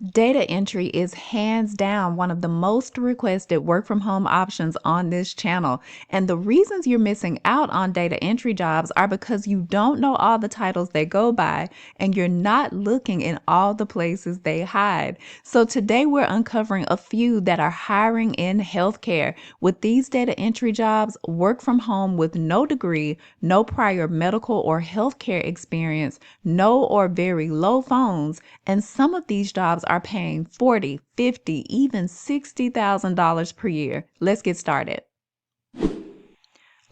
Data entry is hands down one of the most requested work from home options on this channel. And the reasons you're missing out on data entry jobs are because you don't know all the titles they go by and you're not looking in all the places they hide. So today we're uncovering a few that are hiring in healthcare. With these data entry jobs, work from home with no degree, no prior medical or healthcare experience, no or very low phones, and some of these jobs are paying $40, $50, even $60,000 per year. Let's get started.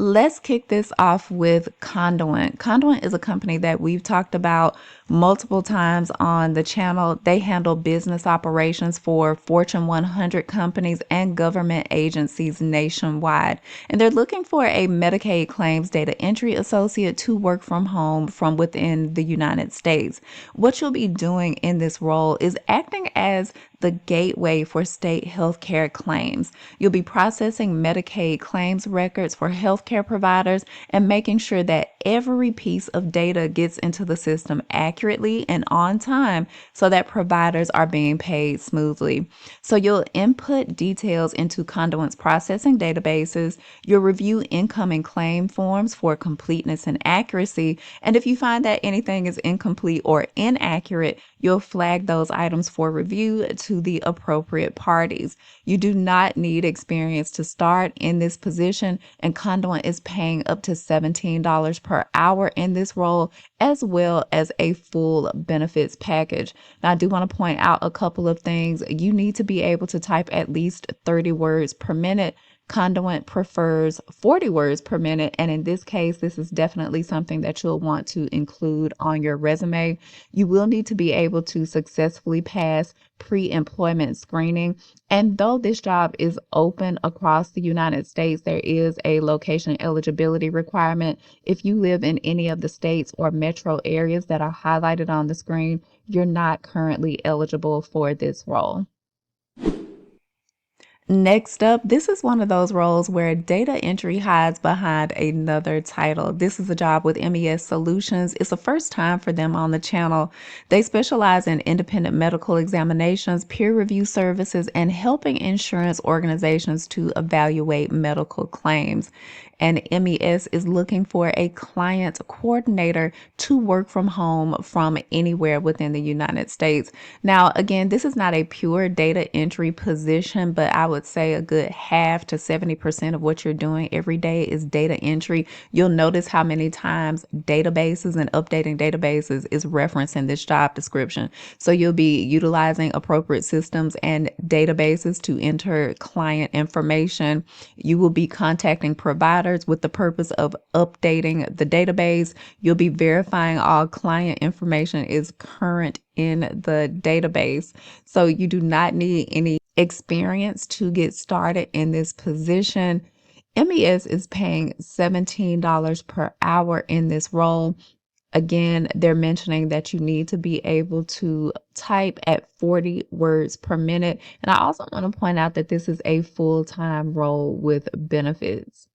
Let's kick this off with Conduent. Conduent is a company that we've talked about multiple times on the channel. They handle business operations for Fortune 100 companies and government agencies nationwide. And they're looking for a Medicaid claims data entry associate to work from home from within the United States. What you'll be doing in this role is acting as the gateway for state healthcare claims. You'll be processing Medicaid claims records for healthcare providers and making sure that every piece of data gets into the system accurately and on time so that providers are being paid smoothly. So you'll input details into Conduent's processing databases, you'll review incoming claim forms for completeness and accuracy, and if you find that anything is incomplete or inaccurate, you'll flag those items for review to the appropriate parties. You do not need experience to start in this position, and Conduent is paying up to $17 per hour in this role, as well as a full benefits package. Now, I do want to point out a couple of things. You need to be able to type at least 30 words per minute. Conduent prefers 40 words per minute. And in this case, this is definitely something that you'll want to include on your resume. You will need to be able to successfully pass pre-employment screening. And though this job is open across the United States, there is a location eligibility requirement. If you live in any of the states or metro areas that are highlighted on the screen, you're not currently eligible for this role. Next up, this is one of those roles where data entry hides behind another title. This is a job with MES Solutions. It's the first time for them on the channel. They specialize in independent medical examinations, peer review services, and helping insurance organizations to evaluate medical claims. And MES is looking for a client coordinator to work from home from anywhere within the United States. Now, again, this is not a pure data entry position, but I would say a good half to 70% of what you're doing every day is data entry. You'll notice how many times databases and updating databases is referenced in this job description. So you'll be utilizing appropriate systems and databases to enter client information. You will be contacting providers with the purpose of updating the database. You'll be verifying all client information is current in the database. So you do not need any experience to get started in this position. MES is paying $17 per hour in this role. Again, they're mentioning that you need to be able to type at 40 words per minute. And I also want to point out that this is a full-time role with benefits.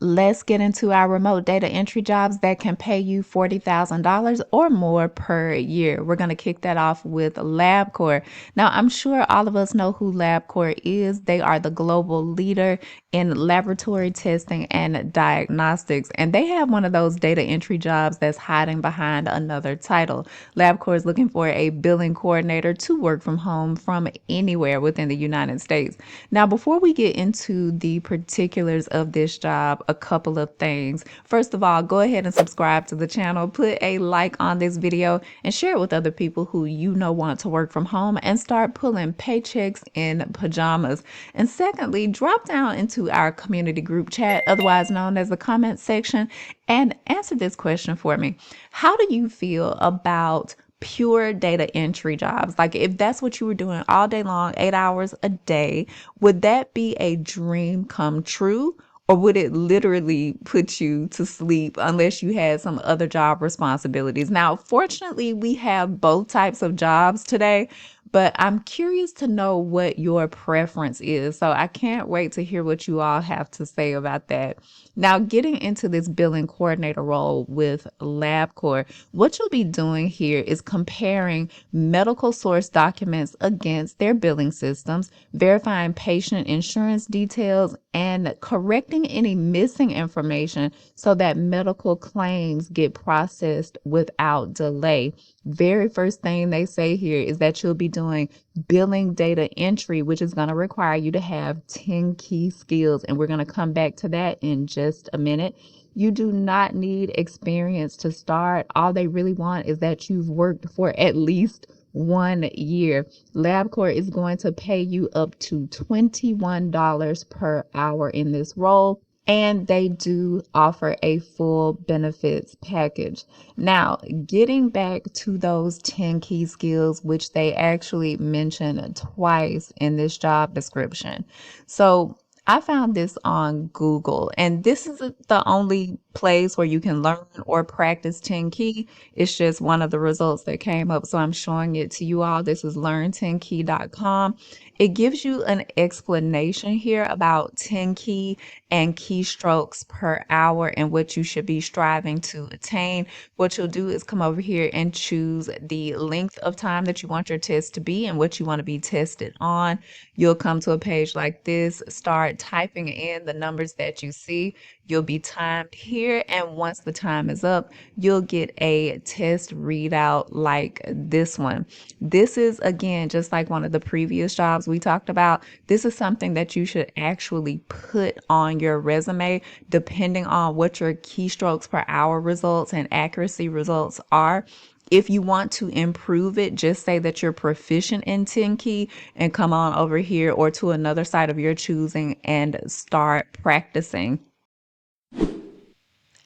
Let's get into our remote data entry jobs that can pay you $40,000 or more per year. We're going to kick that off with LabCorp. Now, I'm sure all of us know who LabCorp is. They are the global leader in laboratory testing and diagnostics, and they have one of those data entry jobs that's hiding behind another title. LabCorp is looking for a billing coordinator to work from home from anywhere within the United States. Now, before we get into the particulars of this job, a couple of things. First of all, go ahead and subscribe to the channel, put a like on this video, and share it with other people who you know want to work from home and start pulling paychecks in pajamas. And secondly, drop down into our community group chat, otherwise known as the comment section, and answer this question for me. How do you feel about pure data entry jobs? Like, if that's what you were doing all day long, 8 hours a day, would that be a dream come true? Or would it literally put you to sleep unless you had some other job responsibilities? Now, fortunately, we have both types of jobs today, but I'm curious to know what your preference is. So I can't wait to hear what you all have to say about that. Now, getting into this billing coordinator role with LabCorp, what you'll be doing here is comparing medical source documents against their billing systems, verifying patient insurance details, and correcting any missing information so that medical claims get processed without delay. Very first thing they say here is that you'll be doing billing data entry, which is going to require you to have 10 key skills. And we're going to come back to that in just a minute. You do not need experience to start. All they really want is that you've worked for at least 1 year. LabCorp is going to pay you up to $21 per hour in this role, and they do offer a full benefits package. Now, getting back to those 10 key skills, which they actually mention twice in this job description. So I found this on Google, and this is the only place where you can learn or practice 10 key. It's just one of the results that came up. So I'm showing it to you all. This is learn10key.com. It gives you an explanation here about 10 key and keystrokes per hour and what you should be striving to attain. What you'll do is come over here and choose the length of time that you want your test to be and what you want to be tested on. You'll come to a page like this, start typing in the numbers that you see. You'll be timed here, and once the time is up, you'll get a test readout like this one. This is, again, just like one of the previous jobs we talked about. This is something that you should actually put on your resume, depending on what your keystrokes per hour results and accuracy results are. If you want to improve it, just say that you're proficient in 10 key and come on over here or to another site of your choosing and start practicing.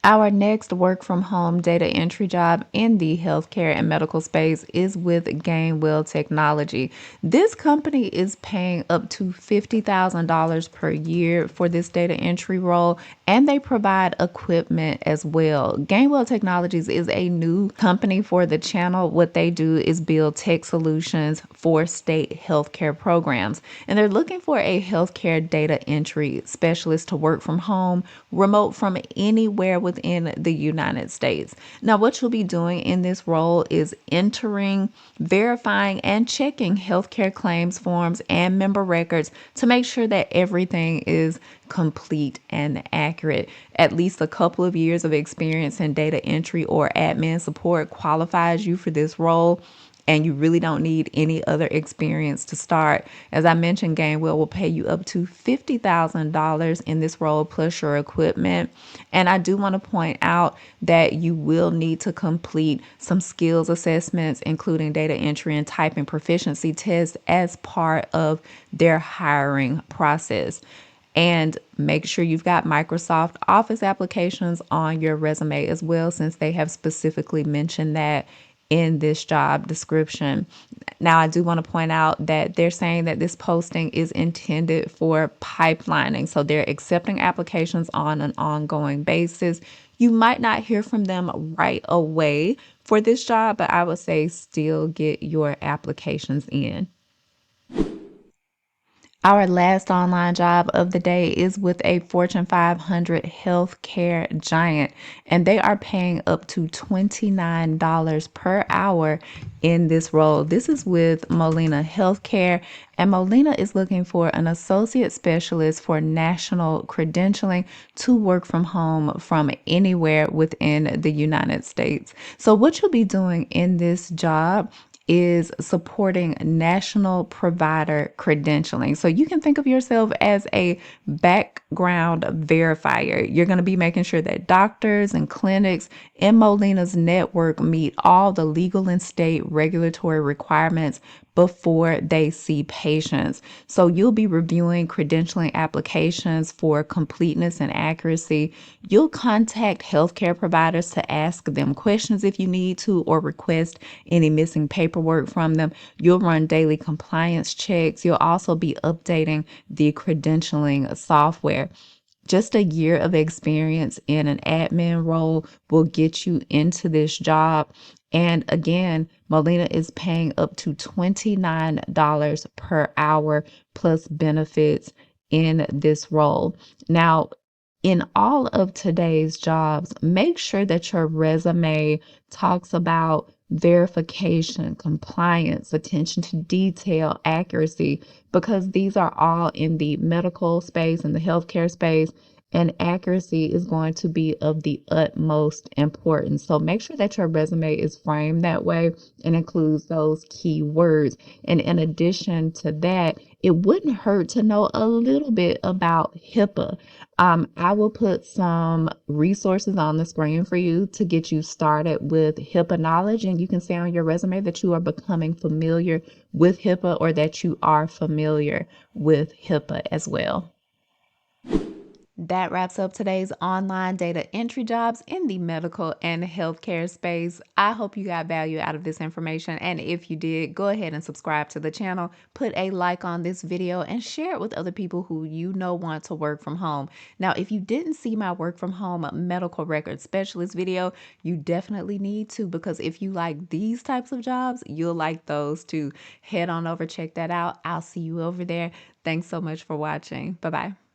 Our next work from home data entry job in the healthcare and medical space is with Gainwell Technology. This company is paying up to $50,000 per year for this data entry role, and they provide equipment as well. Gainwell Technologies is a new company for the channel. What they do is build tech solutions for state healthcare programs, and they're looking for a healthcare data entry specialist to work from home, remote from anywhere within the United States. Now, what you'll be doing in this role is entering, verifying, and checking healthcare claims forms and member records to make sure that everything is complete and accurate. At least a couple of years of experience in data entry or admin support qualifies you for this role, and you really don't need any other experience to start. As I mentioned, Gainwell will pay you up to $50,000 in this role plus your equipment. And I do want to point out that you will need to complete some skills assessments, including data entry and typing proficiency tests, as part of their hiring process. And make sure you've got Microsoft Office applications on your resume as well, since they have specifically mentioned that in this job description. Now, I do want to point out that they're saying that this posting is intended for pipelining. So they're accepting applications on an ongoing basis. You might not hear from them right away for this job, but I would say still get your applications in. Our last online job of the day is with a Fortune 500 healthcare giant, and they are paying up to $29 per hour in this role. This is with Molina Healthcare, and Molina is looking for an associate specialist for national credentialing to work from home from anywhere within the United States. So what you'll be doing in this job is supporting national provider credentialing. So you can think of yourself as a background verifier. You're going to be making sure that doctors and clinics in Molina's network meet all the legal and state regulatory requirements before they see patients. So you'll be reviewing credentialing applications for completeness and accuracy. You'll contact healthcare providers to ask them questions if you need to, or request any missing paperwork from them. You'll run daily compliance checks. You'll also be updating the credentialing software. Just a year of experience in an admin role will get you into this job. And again, Molina is paying up to $29 per hour plus benefits in this role. Now, in all of today's jobs, make sure that your resume talks about verification, compliance, attention to detail, accuracy, because these are all in the medical space and the healthcare space. And accuracy is going to be of the utmost importance. So make sure that your resume is framed that way and includes those key words. And in addition to that, it wouldn't hurt to know a little bit about HIPAA. I will put some resources on the screen for you to get you started with HIPAA knowledge, and you can say on your resume that you are becoming familiar with HIPAA or that you are familiar with HIPAA as well. That wraps up today's online data entry jobs in the medical and healthcare space. I hope you got value out of this information. And if you did, go ahead and subscribe to the channel, put a like on this video, and share it with other people who you know want to work from home. Now, if you didn't see my work from home medical record specialist video, you definitely need to, because if you like these types of jobs, you'll like those too. Head on over, check that out. I'll see you over there. Thanks so much for watching. Bye-bye.